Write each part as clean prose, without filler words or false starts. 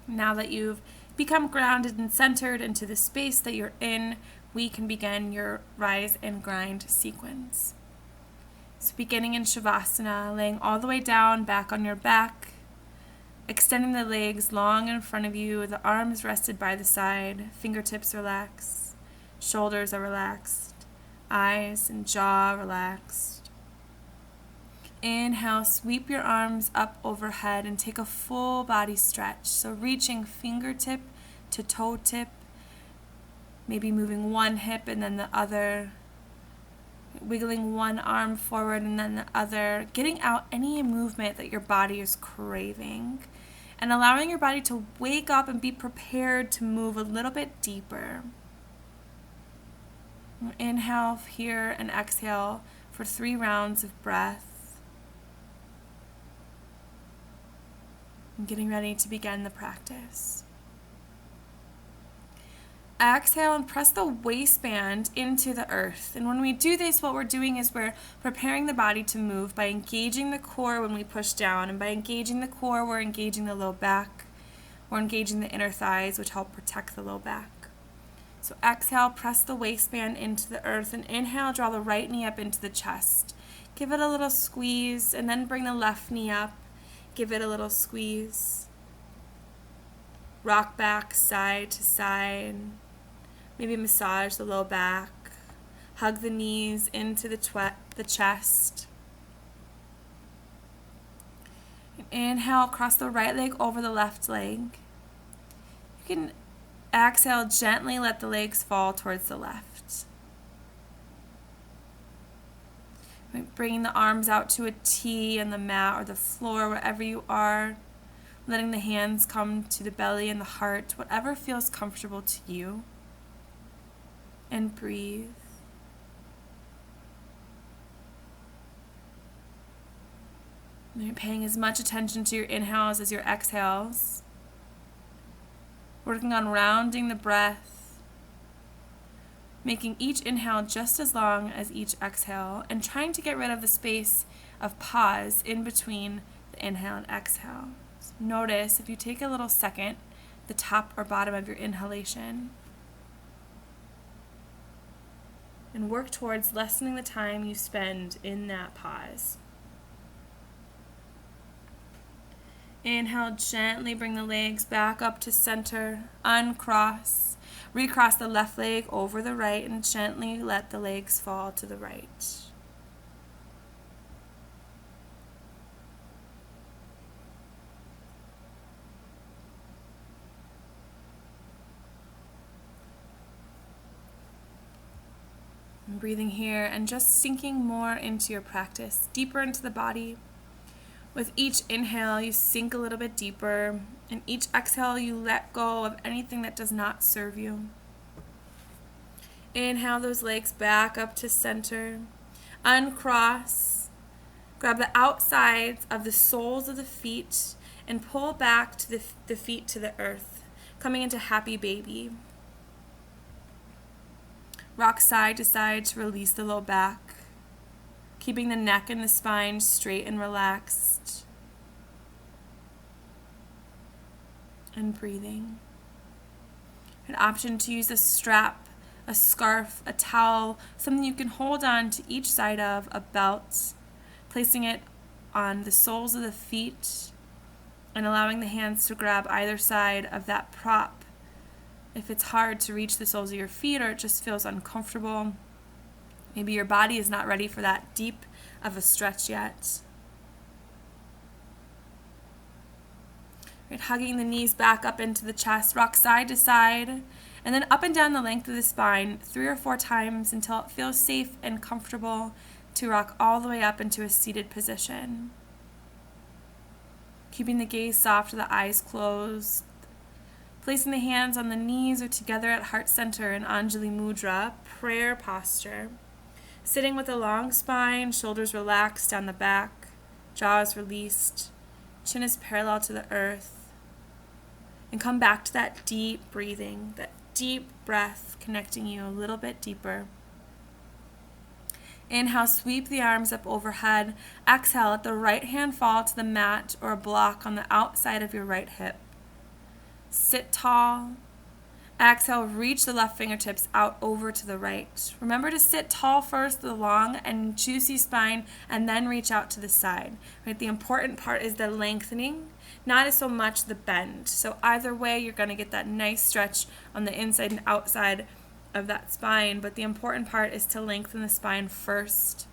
Now that you've become grounded and centered into the space that you're in, we can begin your rise and grind sequence. So beginning in Shavasana, laying all the way down, back on your back, extending the legs long in front of you, the arms rested by the side, fingertips relaxed, shoulders are relaxed, eyes and jaw relaxed. Inhale, sweep your arms up overhead and take a full body stretch. So reaching fingertip to toe tip, maybe moving one hip and then the other, wiggling one arm forward and then the other, getting out any movement that your body is craving, and allowing your body to wake up and be prepared to move a little bit deeper. Inhale here and exhale for 3 rounds of breath. I'm getting ready to begin the practice. Exhale and press the waistband into the earth. And when we do this, what we're doing is we're preparing the body to move by engaging the core when we push down. And by engaging the core, we're engaging the low back. We're engaging the inner thighs, which help protect the low back. So exhale, press the waistband into the earth. And inhale, draw the right knee up into the chest. Give it a little squeeze, and then bring the left knee up. Give it a little squeeze. Rock back side to side. Maybe massage the low back. Hug the knees into the chest. Inhale, cross the right leg over the left leg. You can exhale, gently let the legs fall towards the left. Bringing the arms out to a T on the mat or the floor, wherever you are. Letting the hands come to the belly and the heart, whatever feels comfortable to you. And breathe. And you're paying as much attention to your inhales as your exhales. Working on rounding the breath. Making each inhale just as long as each exhale, and trying to get rid of the space of pause in between the inhale and exhale. So notice if you take a little second, the top or bottom of your inhalation, and work towards lessening the time you spend in that pause. Inhale, gently bring the legs back up to center, uncross. Recross the left leg over the right and gently let the legs fall to the right. And breathing here and just sinking more into your practice, deeper into the body. With each inhale, you sink a little bit deeper, and each exhale, you let go of anything that does not serve you. Inhale those legs back up to center. Uncross. Grab the outsides of the soles of the feet and pull back to the feet to the earth, coming into happy baby. Rock side to side to release the low back. Keeping the neck and the spine straight and relaxed. And breathing. An option to use a strap, a scarf, a towel, something you can hold on to each side of, a belt, placing it on the soles of the feet and allowing the hands to grab either side of that prop. If it's hard to reach the soles of your feet or it just feels uncomfortable, maybe your body is not ready for that deep of a stretch yet. Right, hugging the knees back up into the chest, rock side to side, and then up and down the length of the spine 3 or 4 times until it feels safe and comfortable to rock all the way up into a seated position. Keeping the gaze soft, the eyes closed. Placing the hands on the knees or together at heart center in Anjali Mudra, prayer posture. Sitting with a long spine, shoulders relaxed down the back, jaws released, chin is parallel to the earth. And come back to that deep breathing, that deep breath connecting you a little bit deeper. Inhale, sweep the arms up overhead. Exhale, let the right hand fall to the mat or a block on the outside of your right hip. sit tall. Exhale, reach the left fingertips out over to the right. Remember to sit tall first, the long and juicy spine, and then reach out to the side. Right? The important part is the lengthening, not so much the bend. So either way, you're going to get that nice stretch on the inside and outside of that spine, but the important part is to lengthen the spine first.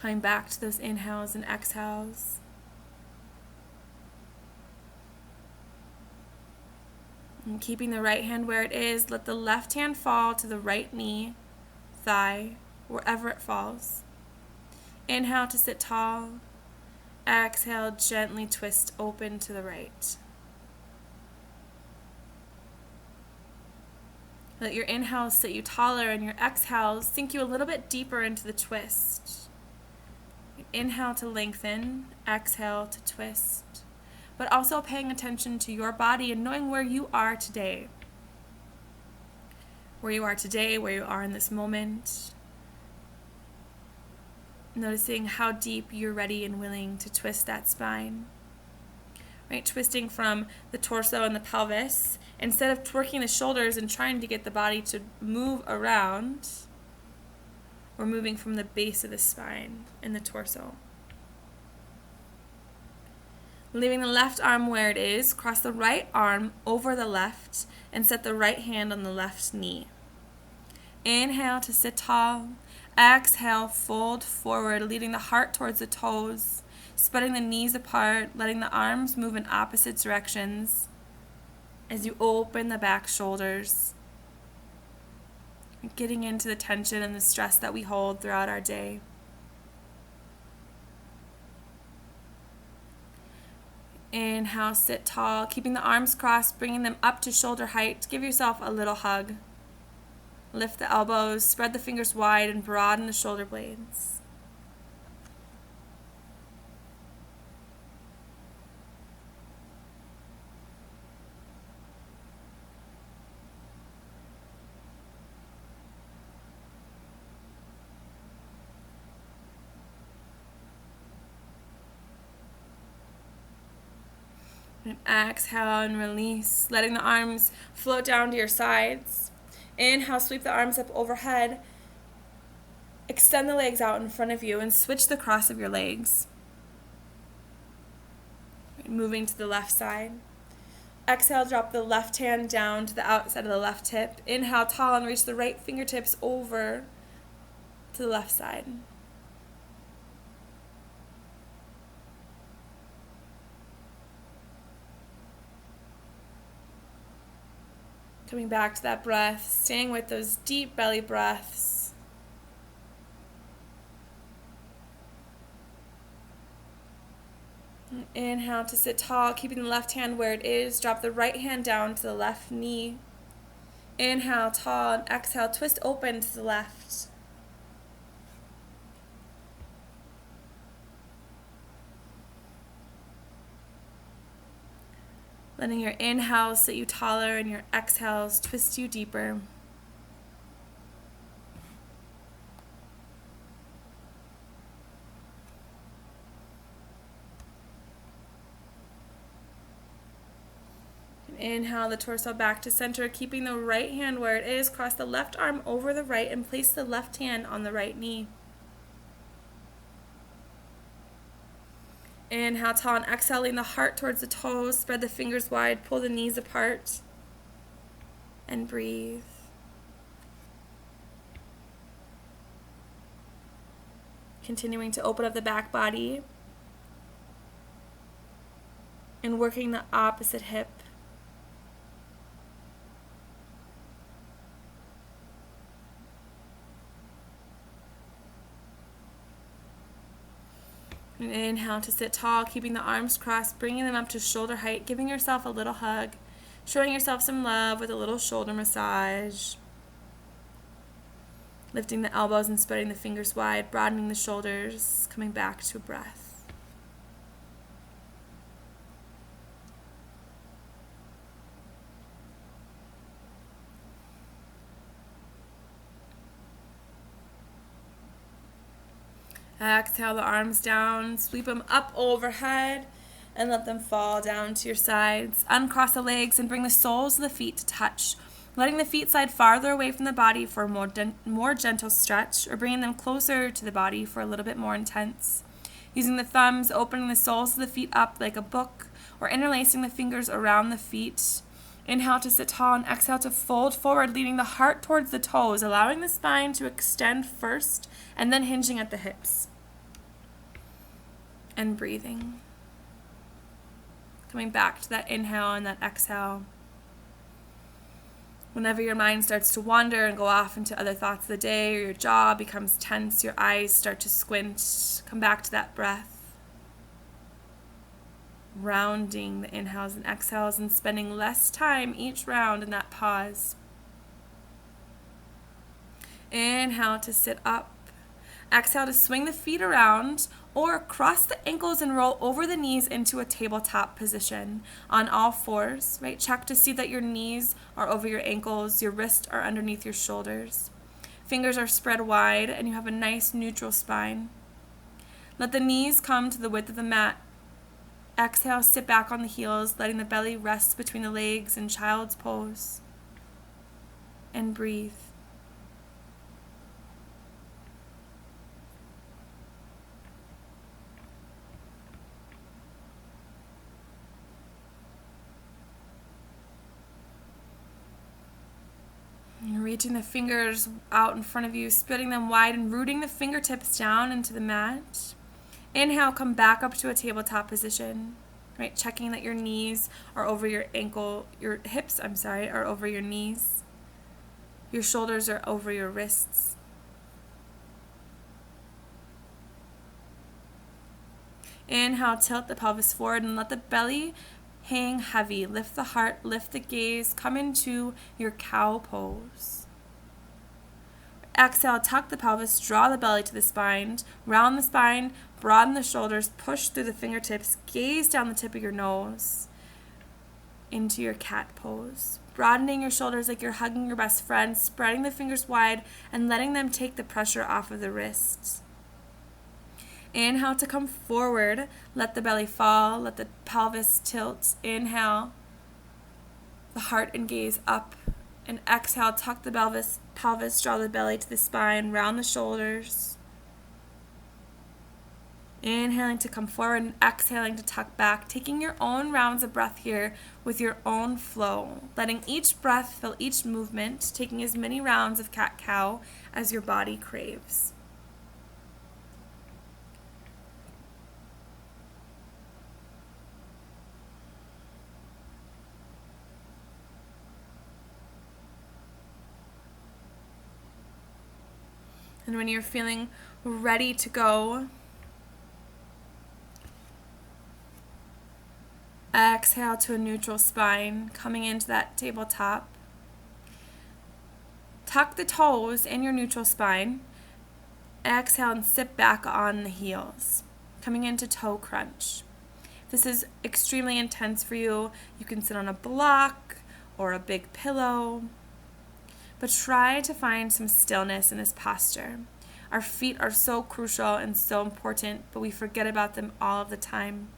Coming back to those inhales and exhales. And keeping the right hand where it is, let the left hand fall to the right knee, thigh, wherever it falls. Inhale to sit tall. Exhale, gently twist open to the right. Let your inhales sit you taller and your exhales sink you a little bit deeper into the twist. Inhale to lengthen, exhale to twist. But also paying attention to your body and knowing where you are today. Where you are today, where you are in this moment. Noticing how deep you're ready and willing to twist that spine. Right, twisting from the torso and the pelvis. Instead of twerking the shoulders and trying to get the body to move around, we're moving from the base of the spine and the torso. Leaving the left arm where it is, cross the right arm over the left and set the right hand on the left knee. Inhale to sit tall. Exhale, fold forward, leading the heart towards the toes, spreading the knees apart, letting the arms move in opposite directions as you open the back shoulders, getting into the tension and the stress that we hold throughout our day. Inhale, sit tall, keeping the arms crossed, bringing them up to shoulder height. Give yourself a little hug. Lift the elbows, spread the fingers wide, and broaden the shoulder blades. And exhale and release, letting the arms float down to your sides. Inhale, sweep the arms up overhead. Extend the legs out in front of you and switch the cross of your legs. Moving to the left side. Exhale, drop the left hand down to the outside of the left hip. Inhale, tall, and reach the right fingertips over to the left side. Coming back to that breath, staying with those deep belly breaths. Inhale to sit tall, keeping the left hand where it is. Drop the right hand down to the left knee. Inhale, tall, and exhale, twist open to the left. Letting your inhales sit you taller and your exhales twist you deeper. Inhale the torso back to center, keeping the right hand where it is. Cross the left arm over the right and place the left hand on the right knee. Inhale, tall, and exhaling the heart towards the toes. Spread the fingers wide, pull the knees apart, and breathe. Continuing to open up the back body and working the opposite hip. And inhale to sit tall, keeping the arms crossed, bringing them up to shoulder height, giving yourself a little hug, showing yourself some love with a little shoulder massage. Lifting the elbows and spreading the fingers wide, broadening the shoulders, coming back to breath. Exhale the arms down, sweep them up overhead, and let them fall down to your sides. Uncross the legs and bring the soles of the feet to touch, letting the feet slide farther away from the body for a more gentle stretch, or bringing them closer to the body for a little bit more intense. Using the thumbs, opening the soles of the feet up like a book, or interlacing the fingers around the feet. Inhale to sit tall and exhale to fold forward, leading the heart towards the toes, allowing the spine to extend first and then hinging at the hips. And breathing. Coming back to that inhale and that exhale. Whenever your mind starts to wander and go off into other thoughts of the day, or your jaw becomes tense, your eyes start to squint, come back to that breath. Rounding the inhales and exhales and spending less time each round in that pause. Inhale to sit up. Exhale to swing the feet around or cross the ankles and roll over the knees into a tabletop position on all fours, right? Check to see that your knees are over your ankles, your wrists are underneath your shoulders. Fingers are spread wide and you have a nice neutral spine. Let the knees come to the width of the mat. Exhale, sit back on the heels, letting the belly rest between the legs in child's pose. And breathe. And reaching the fingers out in front of you, spreading them wide and rooting the fingertips down into the mat. Inhale, come back up to a tabletop position, right? Checking that your knees are over your hips are over your knees. Your shoulders are over your wrists. Inhale, tilt the pelvis forward and let the belly hang heavy. Lift the heart, lift the gaze, come into your cow pose. Exhale, tuck the pelvis, draw the belly to the spine, round the spine, broaden the shoulders, push through the fingertips, gaze down the tip of your nose into your cat pose. Broadening your shoulders like you're hugging your best friend, spreading the fingers wide and letting them take the pressure off of the wrists. Inhale to come forward, let the belly fall, let the pelvis tilt. Inhale, the heart and gaze up. And exhale, tuck the pelvis, draw the belly to the spine, round the shoulders. Inhaling to come forward and exhaling to tuck back, taking your own rounds of breath here with your own flow, letting each breath fill each movement, taking as many rounds of cat-cow as your body craves. And when you're feeling ready to go, exhale to a neutral spine, coming into that tabletop. Tuck the toes in your neutral spine. Exhale and sit back on the heels, coming into toe crunch. This is extremely intense for you. You can sit on a block or a big pillow. But try to find some stillness in this posture. Our feet are so crucial and so important, but we forget about them all of the time.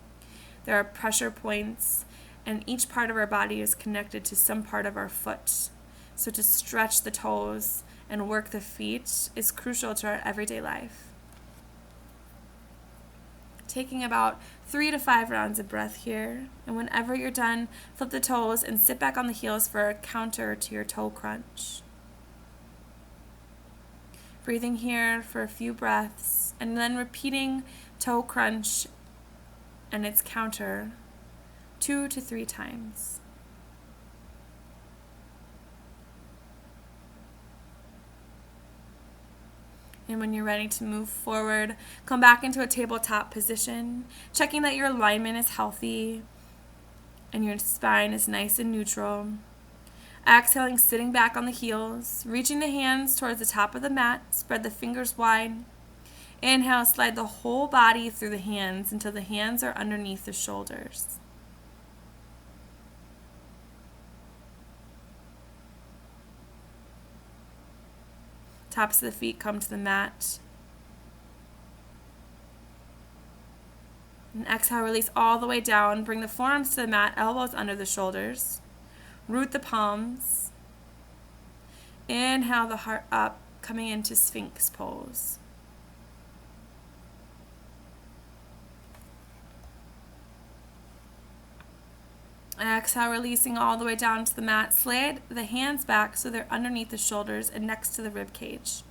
There are pressure points, and each part of our body is connected to some part of our foot. So to stretch the toes and work the feet is crucial to our everyday life. Taking about 3 to 5 rounds of breath here, and whenever you're done, flip the toes and sit back on the heels for a counter to your toe crunch. Breathing here for a few breaths, and then repeating toe crunch and its counter 2 to 3 times. And when you're ready to move forward, come back into a tabletop position, checking that your alignment is healthy and your spine is nice and neutral. Exhaling, sitting back on the heels, reaching the hands towards the top of the mat, spread the fingers wide. Inhale, slide the whole body through the hands until the hands are underneath the shoulders. Tops of the feet come to the mat. And exhale, release all the way down. Bring the forearms to the mat, elbows under the shoulders. Root the palms. Inhale the heart up, coming into Sphinx pose. Exhale, releasing all the way down to the mat. Slide the hands back so they're underneath the shoulders and next to the rib cage.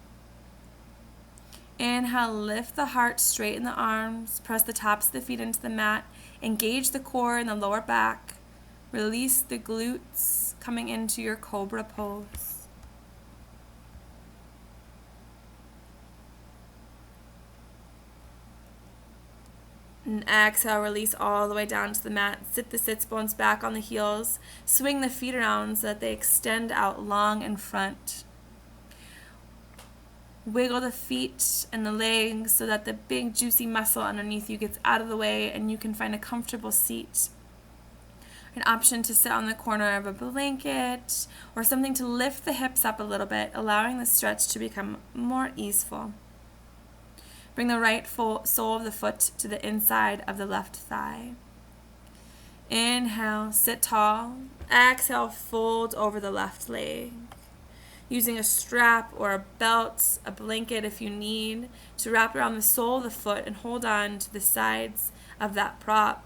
Inhale, lift the heart, straighten the arms, press the tops of the feet into the mat, engage the core and the lower back. Release the glutes, coming into your cobra pose. And exhale, release all the way down to the mat. Sit the sits bones back on the heels. Swing the feet around so that they extend out long in front. Wiggle the feet and the legs so that the big juicy muscle underneath you gets out of the way and you can find a comfortable seat. An option to sit on the corner of a blanket or something to lift the hips up a little bit, allowing the stretch to become more easeful. Bring the right sole of the foot to the inside of the left thigh. Inhale, sit tall. Exhale, fold over the left leg. Using a strap or a belt, a blanket if you need, to wrap around the sole of the foot and hold on to the sides of that prop.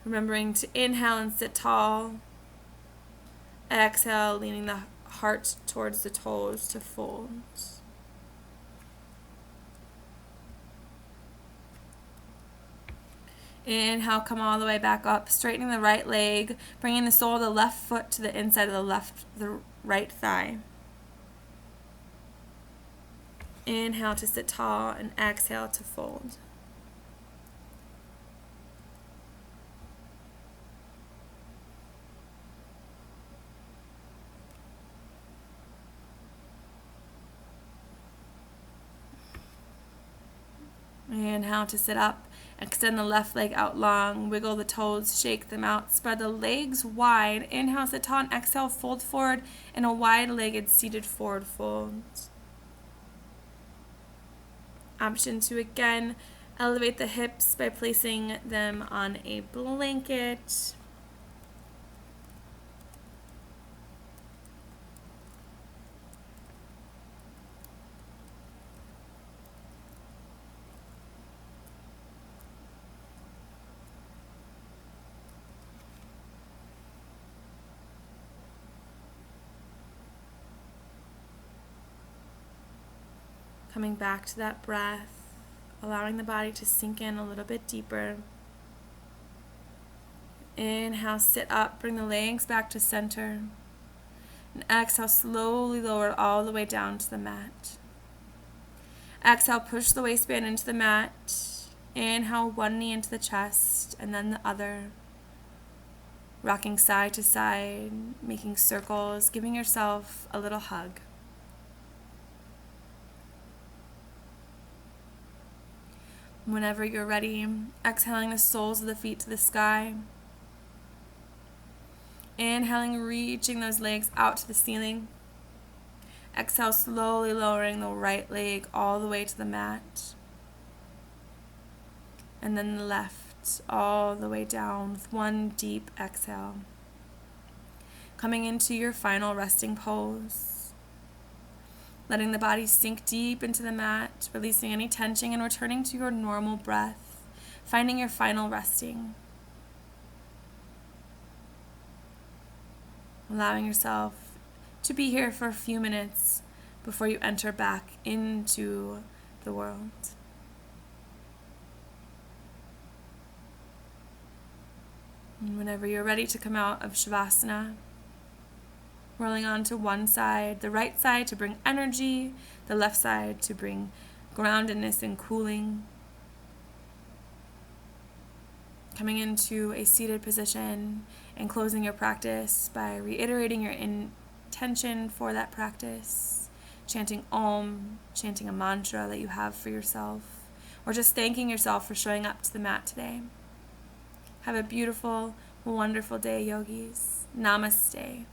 Remembering to inhale and sit tall. Exhale, leaning the heart towards the toes to fold. Inhale, come all the way back up, straightening the right leg, bringing the sole of the left foot to the inside of the right thigh. Inhale to sit tall and exhale to fold. Inhale to sit up. Extend the left leg out long. Wiggle the toes. Shake them out. Spread the legs wide. Inhale, sit tall, and exhale, fold forward in a wide-legged seated forward fold. Option to again elevate the hips by placing them on a blanket. Coming back to that breath, allowing the body to sink in a little bit deeper. Inhale, sit up, bring the legs back to center. And exhale, slowly lower all the way down to the mat. Exhale, push the waistband into the mat. Inhale, one knee into the chest and then the other. Rocking side to side, making circles, giving yourself a little hug. Whenever you're ready, exhaling the soles of the feet to the sky. Inhaling, reaching those legs out to the ceiling. Exhale, slowly lowering the right leg all the way to the mat. And then the left all the way down with one deep exhale. Coming into your final resting pose. Letting the body sink deep into the mat, releasing any tension and returning to your normal breath, finding your final resting. Allowing yourself to be here for a few minutes before you enter back into the world. And whenever you're ready to come out of Shavasana, rolling onto one side, the right side to bring energy, the left side to bring groundedness and cooling. Coming into a seated position and closing your practice by reiterating your intention for that practice, chanting Om, chanting a mantra that you have for yourself, or just thanking yourself for showing up to the mat today. Have a beautiful, wonderful day, yogis. Namaste.